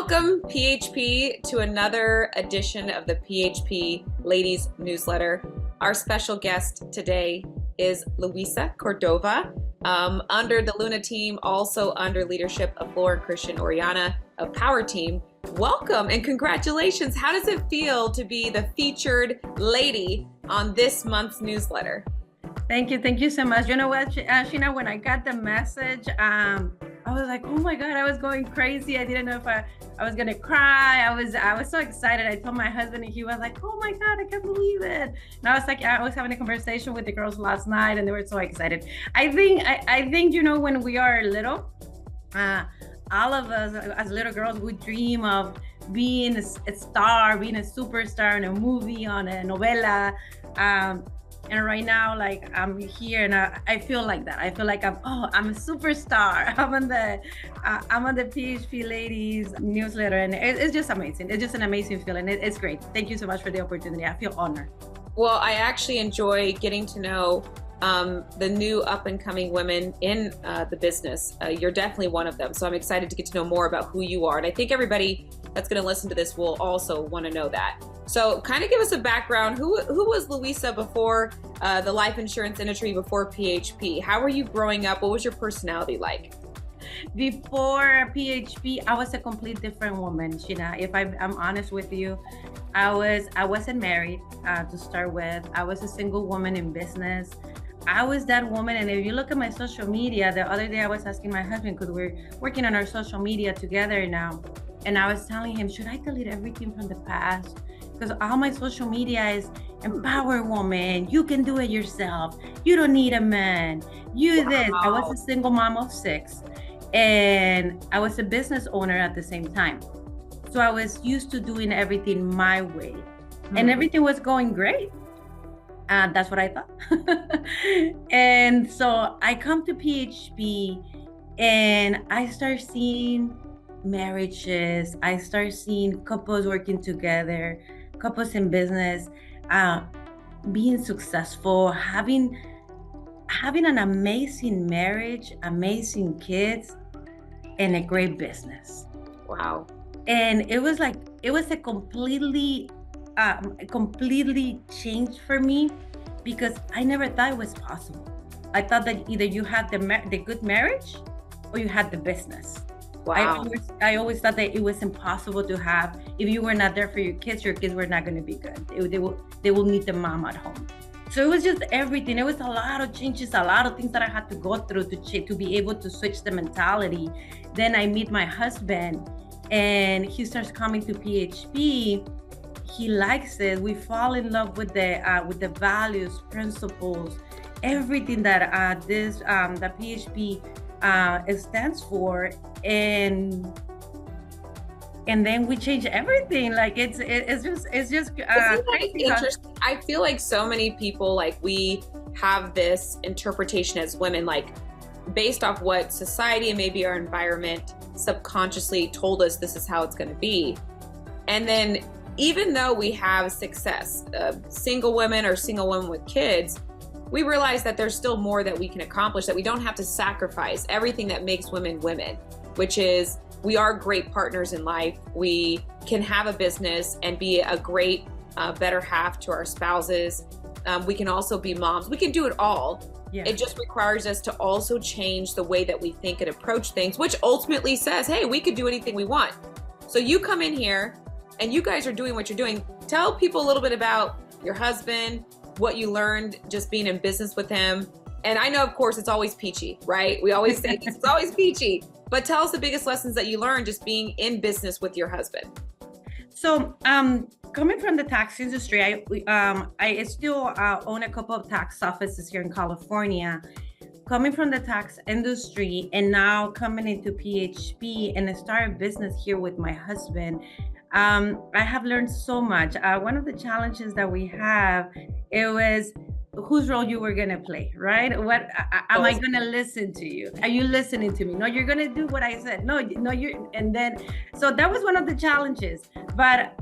Welcome, PHP, to another edition of the PHP Ladies Newsletter. Our special guest today is Luisa Cordova, under the Luna team, also under leadership of Laura Christian Oriana of Power Team. Welcome and congratulations. How does it feel to be the featured lady on this month's newsletter? Thank you so much. You know what, Sheena, when I got the message, I was like, oh my God, I was going crazy. I didn't know if I was gonna cry. I was so excited. I told my husband and he was like, oh my God, I can't believe it. And I was having a conversation with the girls last night and they were so excited. I think, you know, when we are little, all of us as little girls, we dream of being a star, being a superstar in a movie, on a novela. And right now, like, I'm here and I feel like that. I feel like I'm a superstar. I'm on the PHP Ladies newsletter, and it's just amazing. It's just an amazing feeling. It's great. Thank you so much for the opportunity. I feel honored. Well, I actually enjoy getting to know the new up-and-coming women in the business. You're definitely one of them. So I'm excited to get to know more about who you are. And I think everybody that's going to listen to this will also want to know that. So kind of give us a background. Who was Luisa before the life insurance industry, before PHP? How were you growing up? What was your personality like? Before PHP, I was a complete different woman, Sheena. If I'm honest with you, I wasn't married to start with. I was a single woman in business. I was that woman, and if you look at my social media, the other day I was asking my husband, because we're working on our social media together now, and I was telling him, should I delete everything from the past? Because all my social media is empower woman, you can do it yourself, you don't need a man, you this. I was a single mom of 6, and I was a business owner at the same time. So I was used to doing everything my way, and everything was going great. That's what I thought. And so I come to PHP and I start seeing marriages. I start seeing couples working together, couples in business, being successful, having an amazing marriage, amazing kids, and a great business. Wow. And it was a completely changed for me, because I never thought it was possible. I thought that either you had the good marriage or you had the business. Wow. I always thought that it was impossible to have. If you were not there for your kids were not going to be good. They will need the mom at home. So it was just everything. It was a lot of changes, a lot of things that I had to go through to be able to switch the mentality. Then I meet my husband, and he starts coming to PHP. He likes it. We fall in love with the values, principles, everything that that PHP stands for, and then we change everything. Like it's just crazy. Interesting. I feel like so many people, like, we have this interpretation as women, like, based off what society and maybe our environment subconsciously told us this is how it's going to be. And then even though we have success, single women or single women with kids, we realize that there's still more that we can accomplish, that we don't have to sacrifice everything that makes women women, which is we are great partners in life. We can have a business and be a great, better half to our spouses. We can also be moms. We can do it all. Yeah. It just requires us to also change the way that we think and approach things, which ultimately says, hey, we could do anything we want. So you come in here and you guys are doing what you're doing. Tell people a little bit about your husband, what you learned just being in business with him. And I know, of course, it's always peachy, right? We always say it's always peachy. But tell us the biggest lessons that you learned just being in business with your husband. So coming from the tax industry, I still own a couple of tax offices here in California. Coming from the tax industry and now coming into PHP and start a business here with my husband, I have learned so much. One of the challenges that we have, it was whose role you were gonna play, right? Am I gonna listen to you? Are you listening to me? No, you're gonna do what I said. No, no, you're. And then, so that was one of the challenges. But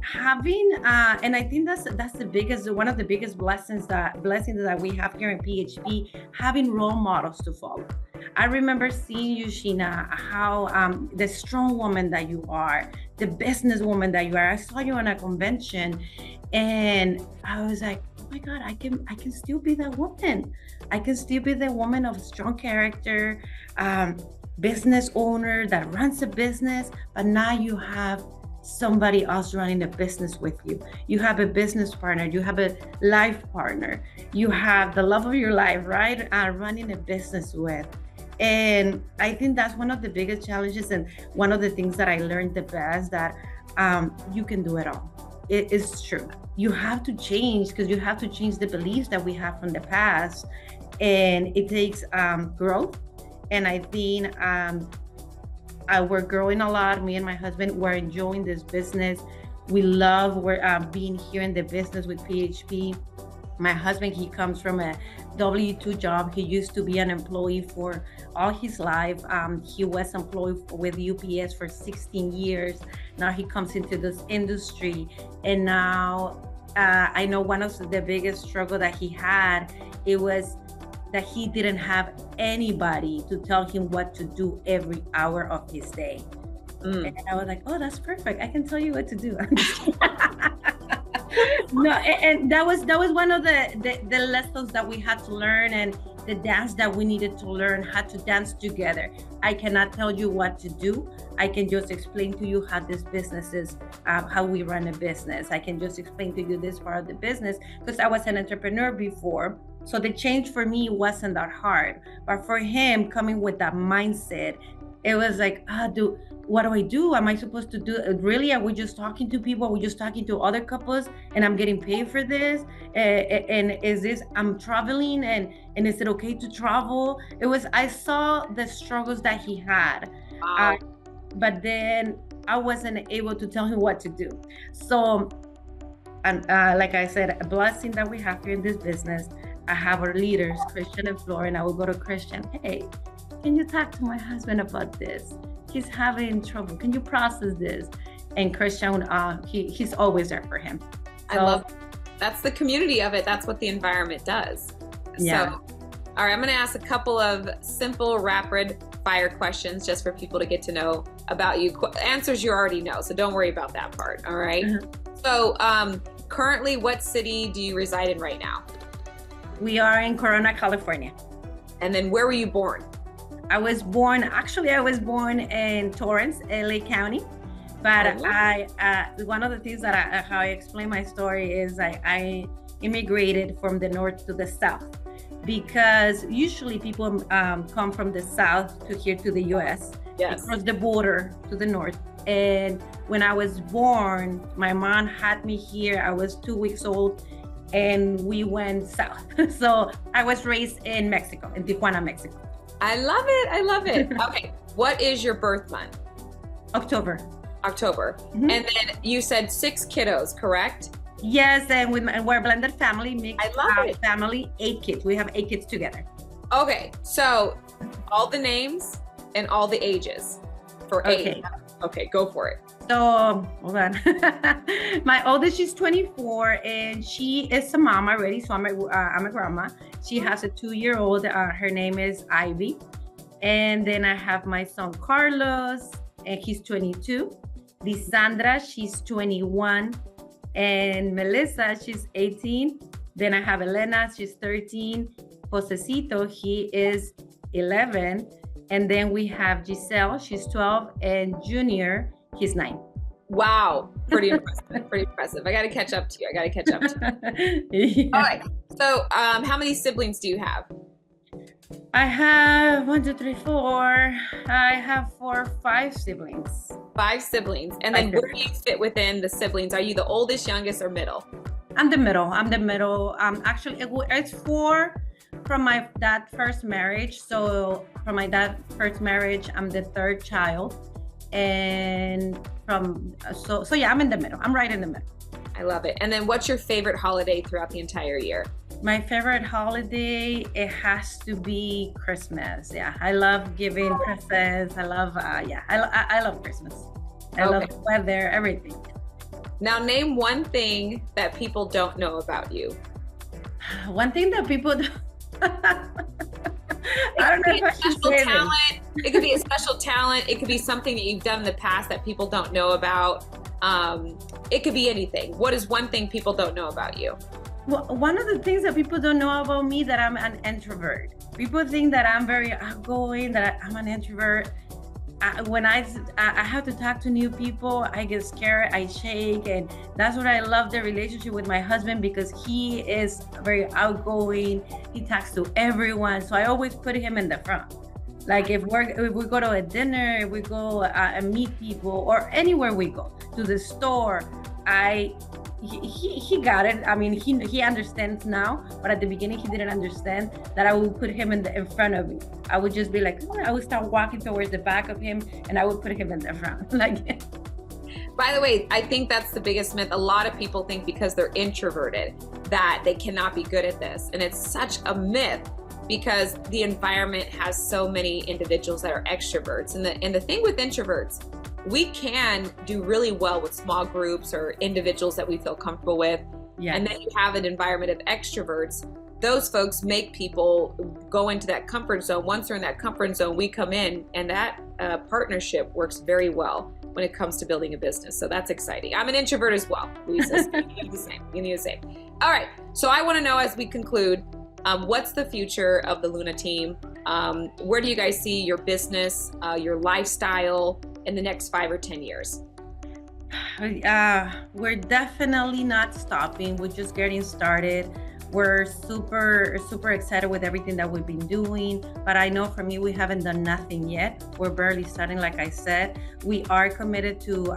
having, and I think that's the biggest, one of the biggest blessings that we have here in PHP, having role models to follow. I remember seeing you, Sheena, how the strong woman that you are, the businesswoman that you are. I saw you on a convention, and I was like, oh my God, I can still be that woman. I can still be the woman of strong character, business owner that runs a business, but now you have somebody else running a business with you. You have a business partner, you have a life partner, you have the love of your life, right? Running a business with. And I think that's one of the biggest challenges, and one of the things that I learned the best, that you can do it all. It is true. You have to change, because you have to change the beliefs that we have from the past, and it takes growth. And I think we're growing a lot. Me and my husband, we're enjoying this business. We love being here in the business with PHP. My husband, he comes from a W-2 job. He used to be an employee for all his life. He was employed with UPS for 16 years. Now he comes into this industry. And now I know one of the biggest struggle that he had, it was that he didn't have anybody to tell him what to do every hour of his day. And I was like, oh, that's perfect. I can tell you what to do. No, and that was one of the lessons that we had to learn, and the dance that we needed to learn how to dance together. I cannot tell you what to do. I can just explain to you how this business is, how we run a business. I can just explain to you this part of the business, because I was an entrepreneur before. So the change for me wasn't that hard. But for him, coming with that mindset, it was like, what do I do? Am I supposed to do? Really? Are we just talking to people? Are we just talking to other couples, and I'm getting paid for this? And is this, I'm traveling, and is it okay to travel? I saw the struggles that he had. Wow. But then I wasn't able to tell him what to do. So, and like I said, a blessing that we have here in this business. I have our leaders, Christian and Flora, and I will go to Christian. Hey, can you talk to my husband about this? He's having trouble. Can you process this? And Christian, he's always there for him. So, I love that's the community of it. That's what the environment does. Yeah. So, all right, I'm going to ask a couple of simple, rapid fire questions just for people to get to know about you. Answers you already know, so don't worry about that part. All right. Mm-hmm. So, currently, what city do you reside in right now? We are in Corona, California. And then where were you born? I was born in Torrance, LA County. But one of the things that how I explain my story is I immigrated from the north to the south, because usually people come from the south to here to the US, yes, across the border to the north. And when I was born, my mom had me here. I was 2 weeks old, and we went south. So I was raised in Mexico, in Tijuana, Mexico. I love it. I love it. Okay. What is your birth month? October. Mm-hmm. And then you said 6 kiddos, correct? Yes, and we're a blended family, mixed family, 8 kids. We have 8 kids together. Okay. So all the names and all the ages for 8. Okay, go for it. So, hold on. My oldest, she's 24, and she is a mom already. So I'm a grandma. She has a 2-year-old. Her name is Ivy. And then I have my son Carlos, and he's 22. Lisandra, she's 21. And Melissa, she's 18. Then I have Elena, she's 13. Josecito, he is 11. And then we have Giselle, she's 12. And Junior, he's 9. Wow. Pretty impressive. Pretty impressive. I got to catch up to you. Yeah. All right. So how many siblings do you have? I have 1, 2, 3, 4. I have 5 siblings. 5 siblings. And then where do you fit within the siblings? Are you the oldest, youngest, or middle? I'm the middle. Actually, it's 4 from my dad's first marriage. So from my dad's first marriage, I'm the 3rd child. And so yeah, I'm in the middle. I'm right in the middle. I love it. And then what's your favorite holiday throughout the entire year? My favorite holiday, it has to be Christmas. Yeah, I love giving presents. I love, yeah, I love Christmas. I love the weather, everything. Now name one thing that people don't know about you. One thing that people don't, I don't know if I should say this. It could be a special talent. It could be something that you've done in the past that people don't know about. It could be anything. What is one thing people don't know about you? Well, one of the things that people don't know about me, that I'm an introvert. People think that I'm very outgoing, that I'm an introvert. When I have to talk to new people, I get scared, I shake, and that's what I love the relationship with my husband, because he is very outgoing. He talks to everyone, so I always put him in the front. Like if we go to a dinner, if we go and meet people, or anywhere we go, to the store, he got it. I mean, he understands now, but at the beginning he didn't understand that I would put him in front of me. I would just be like, I would start walking towards the back of him, and I would put him in the front. Like. By the way, I think that's the biggest myth. A lot of people think because they're introverted that they cannot be good at this, and it's such a myth, because the environment has so many individuals that are extroverts. And the thing with introverts, we can do really well with small groups or individuals that we feel comfortable with. Yeah. And then you have an environment of extroverts. Those folks make people go into that comfort zone. Once they're in that comfort zone, we come in, and that partnership works very well when it comes to building a business. So that's exciting. I'm an introvert as well, Luisa. So you do the same. You do the same. All right. So I want to know, as we conclude, what's the future of the Luna team? Where do you guys see your business, your lifestyle in the next 5 or 10 years? We're definitely not stopping. We're just getting started. We're super excited with everything that we've been doing, but I know for me, we haven't done nothing yet. We're barely starting. Like I said, we are committed to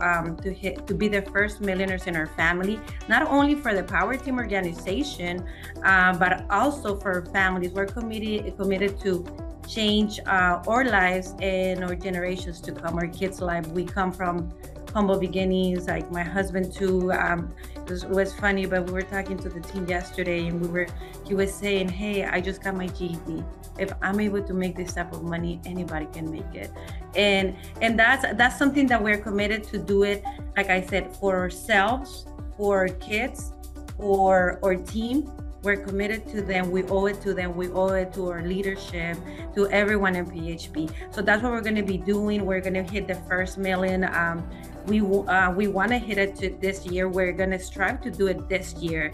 be the first millionaires in our family, not only for the Power Team organization, but also for families. We're committed to change our lives and our generations to come, our kids' lives. We come from humble beginnings, like my husband too. It was funny, but we were talking to the team yesterday, and he was saying, hey, I just got my GED. If I'm able to make this type of money, anybody can make it. And that's something that we're committed to do it, like I said, for ourselves, for our kids, for our team. We're committed to them. We owe it to them. We owe it to our leadership, to everyone in PHP. So that's what we're going to be doing. We're going to hit the first million. We want to hit it this year. We're going to strive to do it this year.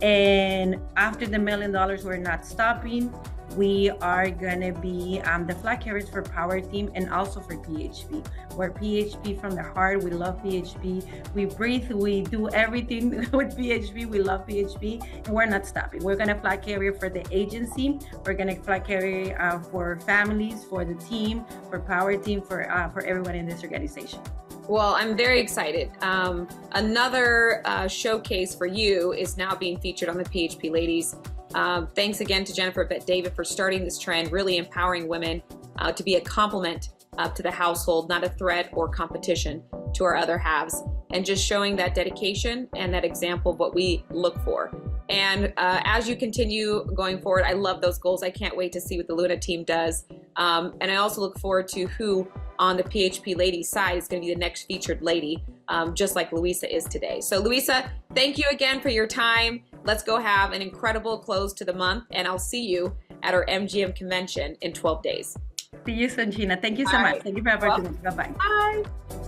And after the $1 million, we're not stopping. We are going to be the flag carriers for Power Team and also for PHP. We're PHP from the heart. We love PHP. We breathe. We do everything with PHP. We love PHP, and we're not stopping. We're going to flag carrier for the agency. We're going to flag carrier for families, for the team, for Power Team, for everyone in this organization. Well, I'm very excited. Another showcase for you is now being featured on the PHP Ladies. Thanks again to Jennifer David for starting this trend, really empowering women to be a complement to the household, not a threat or competition to our other halves, and just showing that dedication and that example of what we look for. And as you continue going forward, I love those goals. I can't wait to see what the Luna team does. And I also look forward to who on the PHP Ladies side is going to be the next featured lady, just like Luisa is today. So Luisa, thank you again for your time. Let's go have an incredible close to the month, and I'll see you at our MGM convention in 12 days. See you soon, Gina. Thank you so much. Thank you for the opportunity. Bye-bye. Bye.